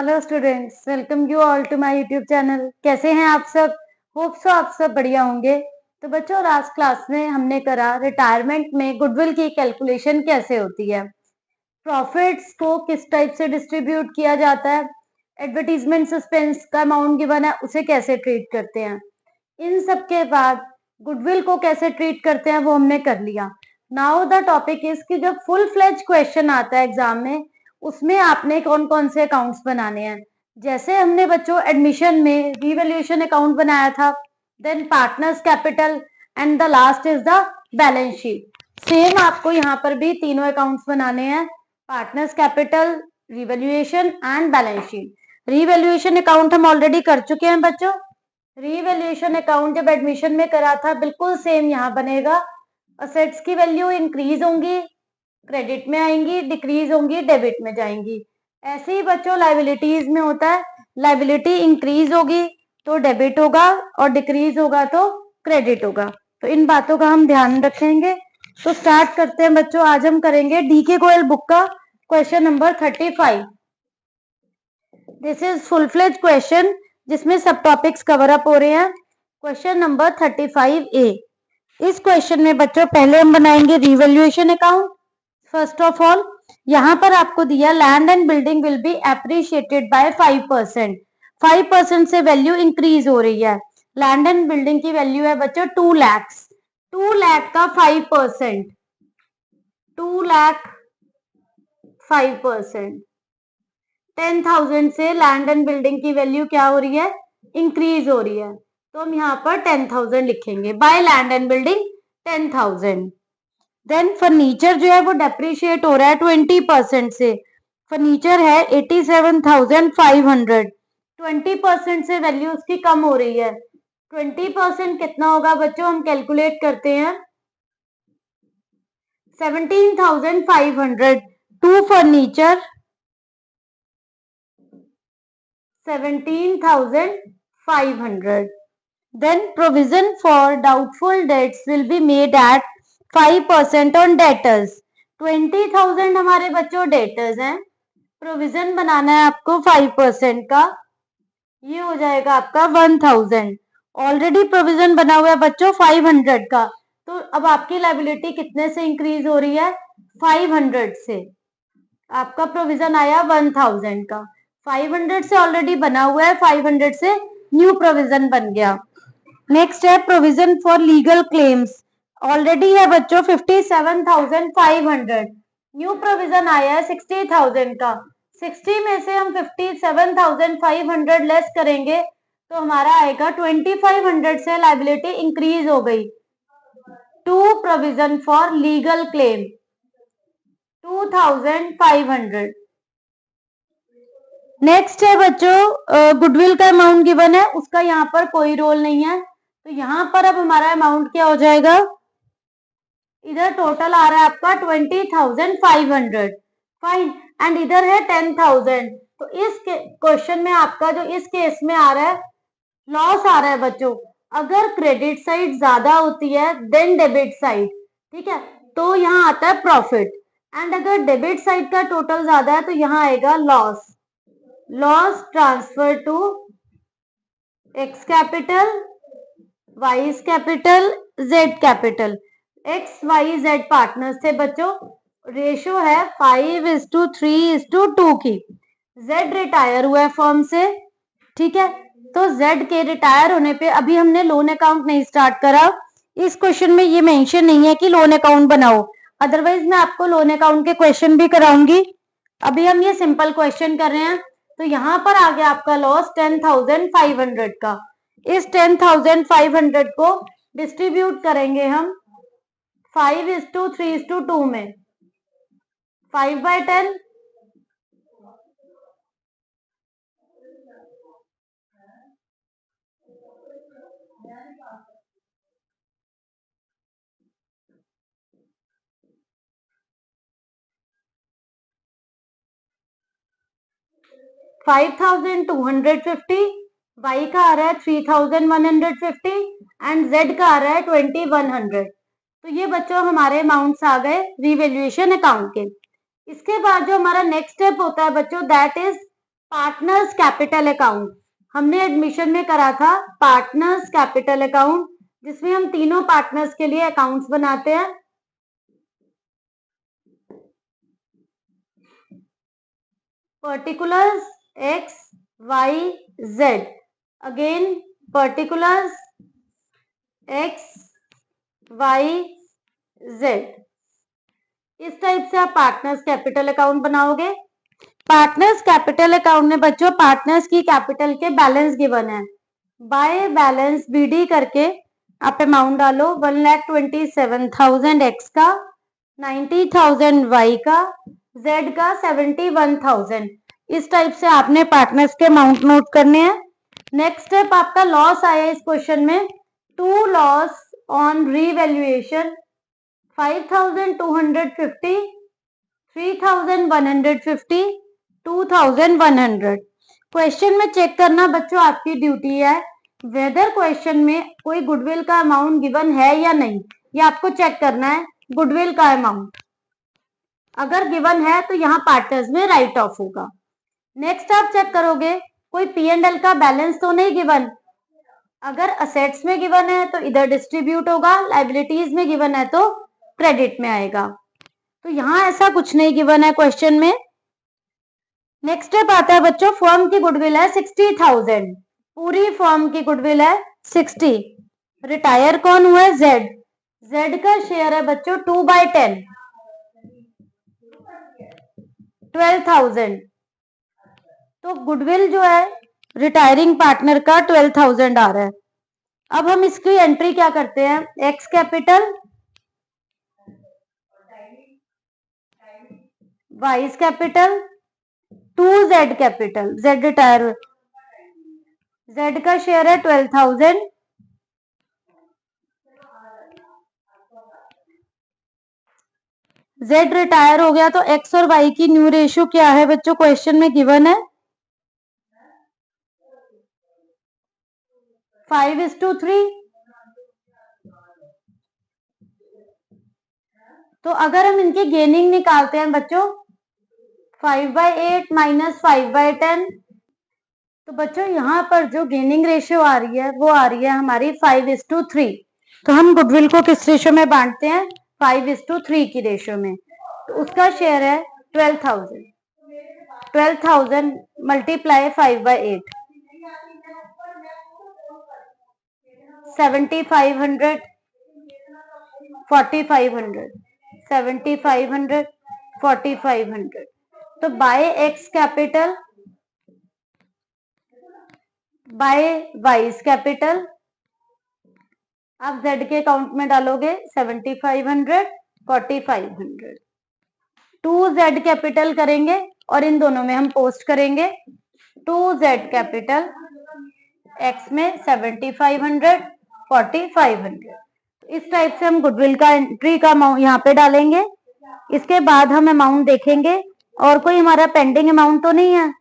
Hello students, welcome you all to my YouTube channel. कैसे हैं आप सब? होप सो आप सब बढ़िया होंगे। तो बच्चों, लास्ट क्लास में हमने करा रिटायरमेंट में गुडविल की कैलकुलेशन कैसे होती है, प्रॉफिट्स को किस टाइप से डिस्ट्रीब्यूट किया जाता है, एडवर्टीजमेंट सस्पेंस का अमाउंट गिवन है उसे कैसे ट्रीट करते हैं। इन सब के बाद गुडविल को कैसे ट्रीट करते हैं वो हमने कर लिया। नाउ द टॉपिक इज कि जब फुल फ्लेज क्वेश्चन आता है एग्जाम में, उसमें आपने कौन कौन से अकाउंट्स बनाने हैं। जैसे हमने बच्चों एडमिशन में रिवैल्यूएशन अकाउंट बनाया था, then partners capital and the last is the balance sheet. Same आपको यहाँ पर भी तीनों अकाउंट्स बनाने हैं, partners capital, revaluation and balance sheet. Revaluation account हम ऑलरेडी कर चुके हैं बच्चों। रिवैल्यूएशन अकाउंट जब एडमिशन में करा था बिल्कुल सेम यहाँ बनेगा। असेट्स की वैल्यू इंक्रीज होंगी, क्रेडिट में आएंगी, डिक्रीज होंगी, डेबिट में जाएंगी। ऐसे ही बच्चों लाइबिलिटीज में होता है, लाइबिलिटी इंक्रीज होगी तो डेबिट होगा और डिक्रीज होगा तो क्रेडिट होगा। तो इन बातों का हम ध्यान रखेंगे। तो स्टार्ट करते हैं बच्चों। आज हम करेंगे डीके गोयल बुक का question number 35। This is full fledge question जिसमें सब टॉपिक्स कवर अप हो रहे हैं। Question number 35A। इस क्वेश्चन में बच्चों पहले हम बनाएंगे revaluation account. First of all यहाँ पर आपको दिया land and building will be appreciated by 5%। 5% से वैल्यू इंक्रीज हो रही है। लैंड एंड बिल्डिंग की वैल्यू है बच्चों 2 लाख। 2 लाख का 5%, 2 लाख 5%। 10,000 से लैंड एंड बिल्डिंग की वैल्यू क्या हो रही है? इंक्रीज हो रही है। तो हम यहाँ पर 10,000 लिखेंगे, by land and building 10,000। Then furniture जो है वो डेप्रिशिएट हो रहा है 20% से। फर्नीचर है 87,500। 20% से वैल्यू उसकी कम हो रही है। 20% कितना होगा बच्चों? हम कैलकुलेट करते हैं। 17,500 to furniture 17,500. Then provision for doubtful debts will be made at 5% on debtors. 20,000 हमारे बच्चों डेटर्स हैं, प्रोविजन बनाना है आपको 5% का, ये हो जाएगा आपका 1,000। ऑलरेडी प्रोविजन बना हुआ है बच्चों 500 का, तो अब आपकी लाइबिलिटी कितने से इंक्रीज हो रही है? 500 से। आपका प्रोविजन आया 1,000 का, 500 से ऑलरेडी बना हुआ है, 500 से न्यू प्रोविजन बन गया। नेक्स्ट है provision for legal claims. Already है बच्चों 57,500, न्यू प्रोविजन आया है 60,000 का। 60 में से हम 57,500 लेस करेंगे तो हमारा आएगा 2,500 से लाइबिलिटी इंक्रीज हो गई to provision for legal claim 2,500। Next है बच्चों गुडविल का अमाउंट गिवन है, उसका यहाँ पर कोई रोल नहीं है। तो यहाँ पर अब हमारा अमाउंट क्या हो जाएगा? इधर टोटल आ रहा है आपका 20,500, फाइन, एंड इधर है 10,000। तो इस क्वेश्चन में आपका जो इस केस में आ रहा है लॉस आ रहा है बच्चों। अगर क्रेडिट साइड ज्यादा होती है देन डेबिट साइड, ठीक है, तो यहाँ आता है प्रॉफिट। एंड अगर डेबिट साइड का टोटल ज्यादा है तो यहाँ आएगा loss. Loss transfer to X capital, Y capital, Z capital. X Y Z partners थे बच्चों, रेशो है 5:3:2 की। जेड रिटायर हुआ है फर्म से, ठीक है, तो जेड के रिटायर होने पे अभी हमने लोन अकाउंट नहीं स्टार्ट करा। इस क्वेश्चन में ये मेंशन नहीं है कि लोन अकाउंट बनाओ, अदरवाइज मैं आपको लोन अकाउंट के क्वेश्चन भी कराऊंगी। अभी हम ये सिंपल क्वेश्चन कर रहे हैं। तो यहाँ पर आ गया आपका लॉस 10,500 का। इस 10,500 को डिस्ट्रीब्यूट करेंगे हम 5:3:2 में। 5/10, 5,250, वाई का आ रहा है 3,150 एंड जेड का आ रहा है 2,100। तो ये बच्चों हमारे अमाउंट्स आ गए रिवैल्यूएशन अकाउंट के। इसके बाद जो हमारा नेक्स्ट स्टेप होता है बच्चों that is partners capital account, हमने एडमिशन में करा था पार्टनर्स कैपिटल अकाउंट, जिसमें हम तीनों पार्टनर्स के लिए अकाउंट्स बनाते हैं। Particulars X Y Z, again particulars X Y Z. इस टाइप से आप पार्टनर्स कैपिटल अकाउंट बनाओगे। पार्टनर्स कैपिटल अकाउंट में बच्चों पार्टनर्स की कैपिटल के बैलेंस गिवन है, बाय बैलेंस बीडी करके आप अमाउंट डालो 1,27,000 एक्स का, 90,000 वाई का, जेड का 71,000। इस टाइप से आपने पार्टनर्स के अमाउंट नोट करने हैं। नेक्स्ट स्टेप आपका लॉस आया इस क्वेश्चन में, to loss on revaluation 5,250, 3,150, 2,100। Question में चेक करना बच्चों आपकी ड्यूटी है, वेदर क्वेश्चन में कोई गुडविल का अमाउंट गिवन है या नहीं, ये आपको चेक करना है। गुडविल का अमाउंट अगर गिवन है तो यहाँ पार्टनर्स में राइट ऑफ होगा। नेक्स्ट आप चेक करोगे कोई P&L का बैलेंस तो नहीं गिवन, अगर असेट्स में गिवन है तो इधर डिस्ट्रीब्यूट होगा, लाइबिलिटीज में गिवन है तो क्रेडिट में आएगा। तो यहाँ ऐसा कुछ नहीं गिवन है क्वेश्चन में। नेक्स्ट स्टेप आता है बच्चों, फर्म की गुडविल है 60,000, पूरी फर्म की गुडविल है 60। रिटायर कौन हुआ है? जेड, जेड का शेयर है बच्चों 2/10, 12,000। तो गुडविल जो है रिटायरिंग पार्टनर का 12,000 आ रहा है। अब हम इसकी एंट्री क्या करते हैं, X capital, Y's capital, to Z capital, Z retire, Z का शेयर है 12,000, जेड रिटायर हो गया तो एक्स और वाई की न्यू रेशियो क्या है बच्चों, क्वेश्चन में गिवन है 5:3। तो अगर हम इनकी गेनिंग निकालते हैं बच्चों 5/8 माइनस 5/10, तो बच्चों यहाँ पर जो गेनिंग रेशियो आ रही है वो आ रही है हमारी 5:3। तो हम गुडविल को किस रेशियो में बांटते हैं, 5:3 की रेशियो में। तो उसका शेयर है 12,000, 12,000 मल्टीप्लाई 5/8, 7,500, 4,500, 7,500, 4,500। तो by X capital by Y's capital आप जेड के अकाउंट में डालोगे 7,500, 4,500। टू जेड कैपिटल करेंगे और इन दोनों में हम पोस्ट करेंगे टू जेड कैपिटल, एक्स में 7,500, 4,500। इस टाइप से हम गुडविल का एंट्री का अमाउंट यहाँ पे डालेंगे। इसके बाद हम अमाउंट देखेंगे और कोई हमारा पेंडिंग अमाउंट तो नहीं है।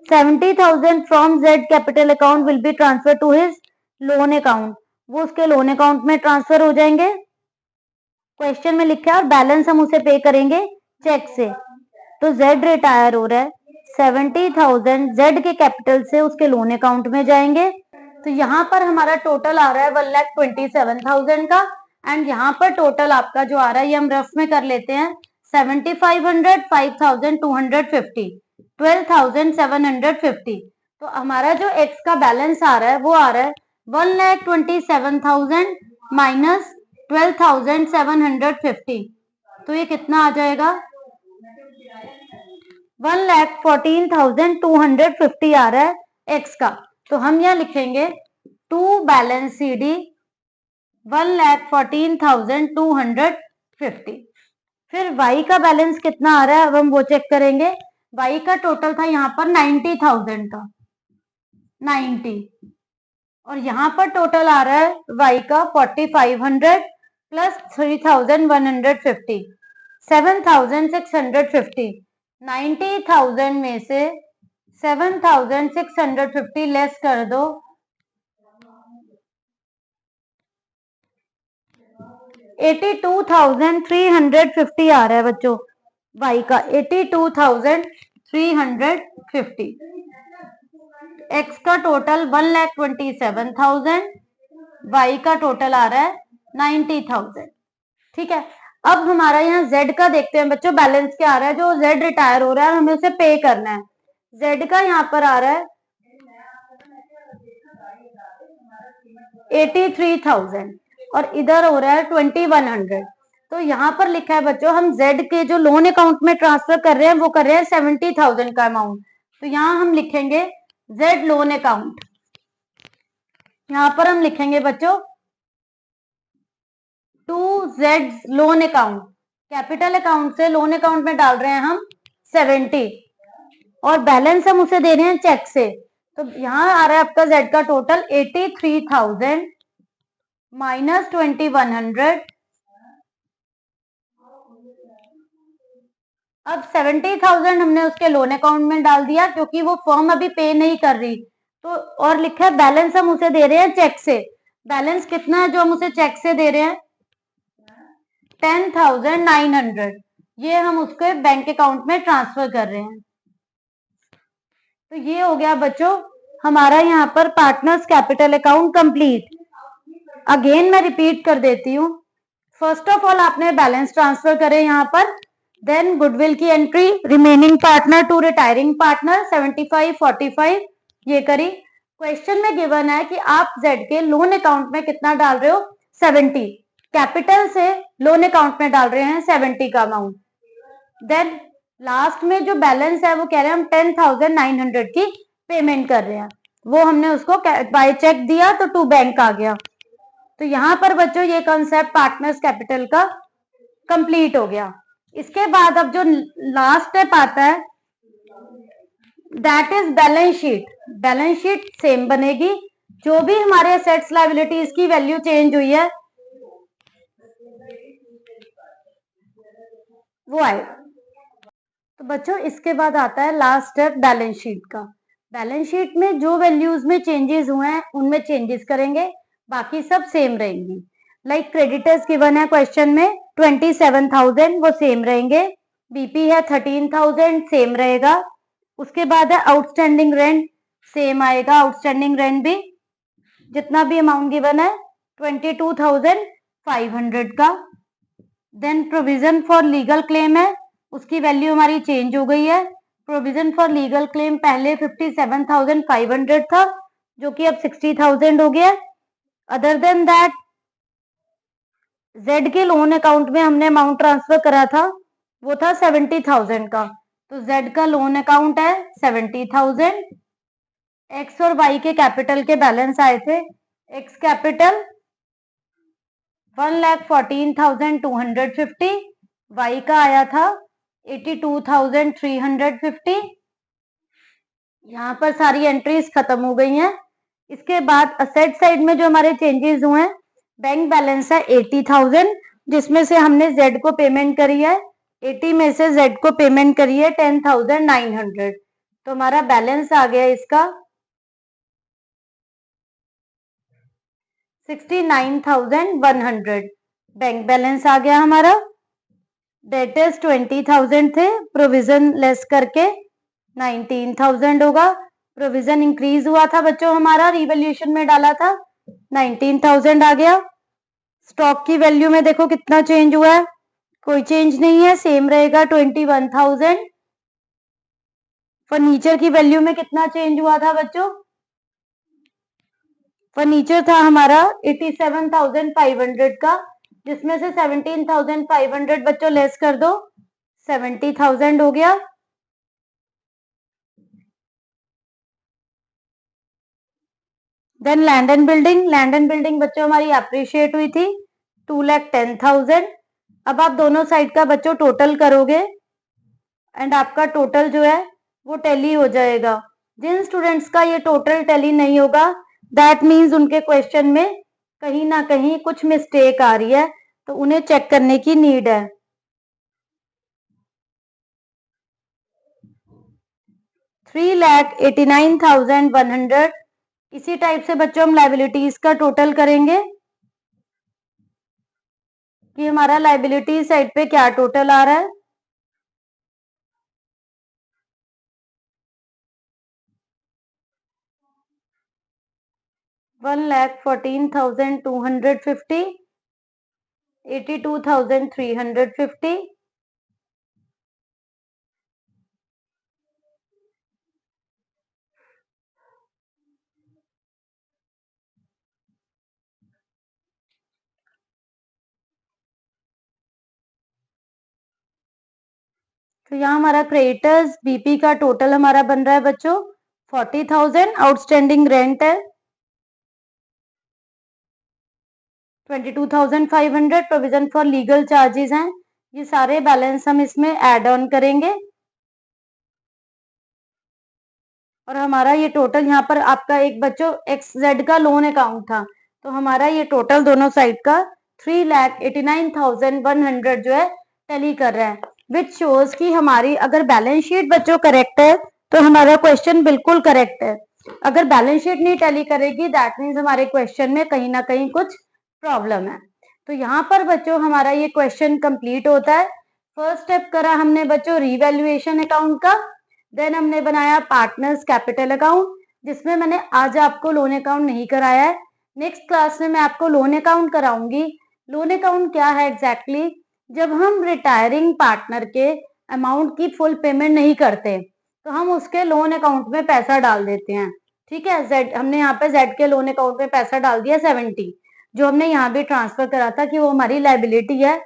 70,000 from Z capital account will be transfer to his loan account, वो उसके लोन अकाउंट में ट्रांसफर हो जाएंगे, क्वेश्चन में लिखा है, और बैलेंस हम उसे पे करेंगे चेक से। तो जेड रिटायर हो रहा है, 70,000 जेड के कैपिटल से उसके लोन अकाउंट में जाएंगे। तो यहाँ पर हमारा टोटल आ रहा है 1,27,000 का, एंड यहाँ पर टोटल आपका जो आ रहा है ये हम रफ में कर लेते हैं 7,500, 5,250, 12,750। तो हमारा जो एक्स का बैलेंस आ रहा है वो आ रहा है 1,27,000 माइनस 12,750। तो ये कितना आ जाएगा, 1,14,250 आ रहा है एक्स का। तो हम यहाँ लिखेंगे टू बैलेंस सी डी 1,14,250। फिर वाई का बैलेंस कितना आ रहा है अब हम वो चेक करेंगे। वाई का टोटल था यहाँ पर 90,000 का, 90, और यहाँ पर टोटल आ रहा है वाई का 4,500 प्लस 3,150, 7,650। 90,000 में से 7,650 लेस कर दो, 82,350 आ रहा है बच्चों। y का 82,350, x का टोटल 1,27,000, y का टोटल आ रहा है 90,000। ठीक है, अब हमारा यहाँ z का देखते हैं बच्चों, बैलेंस क्या आ रहा है। जो z रिटायर हो रहा है हमें उसे पे करना है। z का यहाँ पर आ रहा है 83,000 और इधर हो रहा है 2,100। तो यहाँ पर लिखा है बच्चों, हम z के जो लोन अकाउंट में ट्रांसफर कर रहे हैं वो कर रहे हैं 70,000 का अमाउंट। तो यहाँ हम लिखेंगे z लोन अकाउंट। यहाँ पर हम लिखेंगे बच्चों to z loan account, capital account से लोन अकाउंट में डाल रहे हैं हम 70 और बैलेंस हम उसे दे रहे हैं चेक से। तो यहाँ आ रहा है आपका z का टोटल 83,000 माइनस 2,100। अब 70,000 हमने उसके लोन अकाउंट में डाल दिया क्योंकि वो फर्म अभी पे नहीं कर रही। तो और लिखा है बैलेंस हम उसे दे रहे हैं चेक से। बैलेंस कितना है जो हम उसे चेक से दे रहे हैं? 10,900। ये हम उसके बैंक अकाउंट में ट्रांसफर कर रहे हैं। तो ये हो गया बच्चों हमारा यहाँ पर partners capital account complete. Again मैं रिपीट कर देती हूँ। फर्स्ट ऑफ ऑल आपने बैलेंस ट्रांसफर करे यहाँ पर, देन गुडविल की entry, remaining partner to retiring partner 75 45 ये करी। क्वेश्चन में गिवन है कि आप जेड के लोन अकाउंट में कितना डाल रहे हो? 70। कैपिटल से लोन अकाउंट में डाल रहे हैं 70 का अमाउंट। देन लास्ट में जो बैलेंस है वो कह रहे हैं हम 10,900 की पेमेंट कर रहे हैं। वो हमने उसको बाय चेक दिया तो टू बैंक आ गया। तो यहाँ पर बच्चों ये कॉन्सेप्ट पार्टनर्स कैपिटल का कंप्लीट हो गया। इसके बाद अब जो लास्ट स्टेप आता है that is balance sheet. Balance sheet same बनेगी, जो भी हमारे एसेट्स लायबिलिटीज की वैल्यू चेंज हुई है वो आएगा। तो बच्चों इसके बाद आता है लास्ट स्टेप बैलेंस शीट का। बैलेंस शीट में जो वैल्यूज में चेंजेस हुए हैं उनमें चेंजेस करेंगे, बाकी सब सेम रहेंगी। लाइक क्रेडिटर्स गिवन है क्वेश्चन में 27,000 वो सेम रहेंगे, बीपी है 13,000 सेम रहेगा। उसके बाद है आउटस्टैंडिंग रेंट सेम आएगा, आउटस्टैंडिंग रेंट भी जितना भी अमाउंट गिवन है 22,500 का। Then provision for legal claim है, उसकी वैल्यू हमारी चेंज हो गई है। प्रोविजन फॉर लीगल क्लेम पहले 57,500 था जो कि अब 60,000 हो गया। अदर देन दैट जेड के लोन अकाउंट में हमने अमाउंट ट्रांसफर करा था वो था 70,000 का, तो जेड का लोन अकाउंट है 70,000। एक्स और वाई के कैपिटल के बैलेंस आए थे, एक्स कैपिटल 1,14,250, वाई का आया था 82,350। यहाँ पर सारी एंट्रीज खत्म हो गई हैं। इसके बाद असेट साइड में जो हमारे चेंजेस हुए हैं, बैंक बैलेंस है 80,000 जिसमें से हमने जेड को पेमेंट करी है, 80 में से जेड को पेमेंट करी है 10,900। तो हमारा बैलेंस आ गया इसका 69,100। बैंक बैलेंस आ गया हमारा, डेटर्स 20,000 थे, प्रोविजन लेस करके 19,000 होगा। प्रोविजन इंक्रीज हुआ था बच्चों हमारा, रिवैल्यूएशन में डाला था 19,000 आ गया। स्टॉक की वैल्यू में देखो कितना चेंज हुआ है, कोई चेंज नहीं है, सेम रहेगा 21,000। फर्नीचर की वैल्यू में कितना चेंज हुआ था बच्चों? फर्नीचर था हमारा 87,500 का, जिसमें से 17,500 बच्चों लेस कर दो 70,000 हो गया। Then land and building, land and building बच्चों हमारी अप्रिशिएट हुई थी 2,10,000। अब आप दोनों साइड का बच्चों टोटल करोगे एंड आपका टोटल जो है वो टैली हो जाएगा। जिन स्टूडेंट्स का ये टोटल टैली नहीं होगा दैट मीन्स उनके क्वेश्चन में कहीं ना कहीं कुछ मिस्टेक आ रही है, तो उन्हें चेक करने की नीड है। 3,89,100। इसी टाइप से बच्चों हम लाइबिलिटीज का टोटल करेंगे कि हमारा लाइबिलिटी साइड पे क्या टोटल आ रहा है। 1,14,250, 82,350, तो यहाँ हमारा क्रेडिटर्स बीपी का टोटल हमारा बन रहा है बच्चों 40,000, आउटस्टैंडिंग रेंट है 22,500, प्रोविजन फॉर लीगल चार्जेस हैं, ये सारे बैलेंस हम इसमें ऐड ऑन करेंगे और हमारा ये टोटल यहाँ पर आपका एक बच्चों XZ का लोन अकाउंट था, तो हमारा ये टोटल दोनों साइड का 3,89,100 जो है टैली कर रहा है, विच शोज कि हमारी अगर बैलेंस शीट बच्चों करेक्ट है तो हमारा क्वेश्चन बिल्कुल करेक्ट है। अगर बैलेंस शीट नहीं टैली करेगी दैट मीन्स हमारे क्वेश्चन में कहीं ना कहीं कुछ प्रॉब्लम है। तो यहाँ पर बच्चों हमारा ये क्वेश्चन कंप्लीट होता है। फर्स्ट स्टेप करा हमने बच्चों रीवैल्यूएशन अकाउंट का, देन हमने बनाया पार्टनर्स कैपिटल अकाउंट, जिसमें मैंने आज आपको लोन अकाउंट नहीं कराया है। नेक्स्ट क्लास में मैं आपको लोन अकाउंट कराऊंगी। लोन अकाउंट क्या है एग्जैक्टली जब हम रिटायरिंग पार्टनर के अमाउंट की फुल पेमेंट नहीं करते तो हम उसके लोन अकाउंट में पैसा डाल देते हैं। ठीक है, जेड हमने यहाँ पे जेड के लोन अकाउंट में पैसा डाल दिया 70, जो हमने यहाँ भी ट्रांसफर करा था कि वो हमारी लाइबिलिटी है।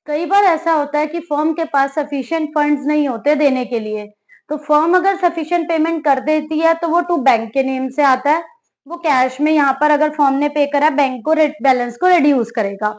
कई बार ऐसा होता है कि फर्म के पास सफिशिएंट फंड्स नहीं होते देने के लिए, तो फर्म अगर सफिशिएंट पेमेंट कर देती है तो वो टू बैंक के नेम से आता है, वो कैश में यहाँ पर अगर फर्म ने पे करा बैंक को बैलेंस को रिड्यूस करेगा।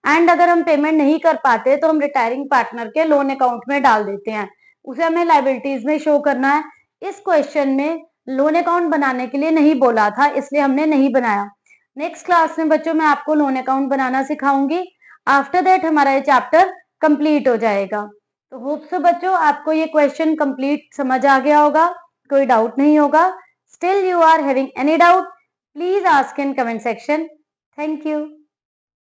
एंड अगर हम पेमेंट नहीं कर पाते तो हम रिटायरिंग पार्टनर के लोन अकाउंट में डाल देते हैं, उसे हमें लाइबिलिटीज में शो करना है। इस क्वेश्चन में लोन अकाउंट बनाने के लिए नहीं बोला था, इसलिए हमने नहीं बनाया। नेक्स्ट क्लास में बच्चों मैं आपको लोन अकाउंट बनाना सिखाऊंगी। आफ्टर दैट हमारा ये चैप्टर कंप्लीट हो जाएगा। तो होप सो बच्चों आपको ये क्वेश्चन कंप्लीट समझ आ गया होगा, कोई डाउट नहीं होगा। Still you are having any doubt please ask in comment section. Thank you.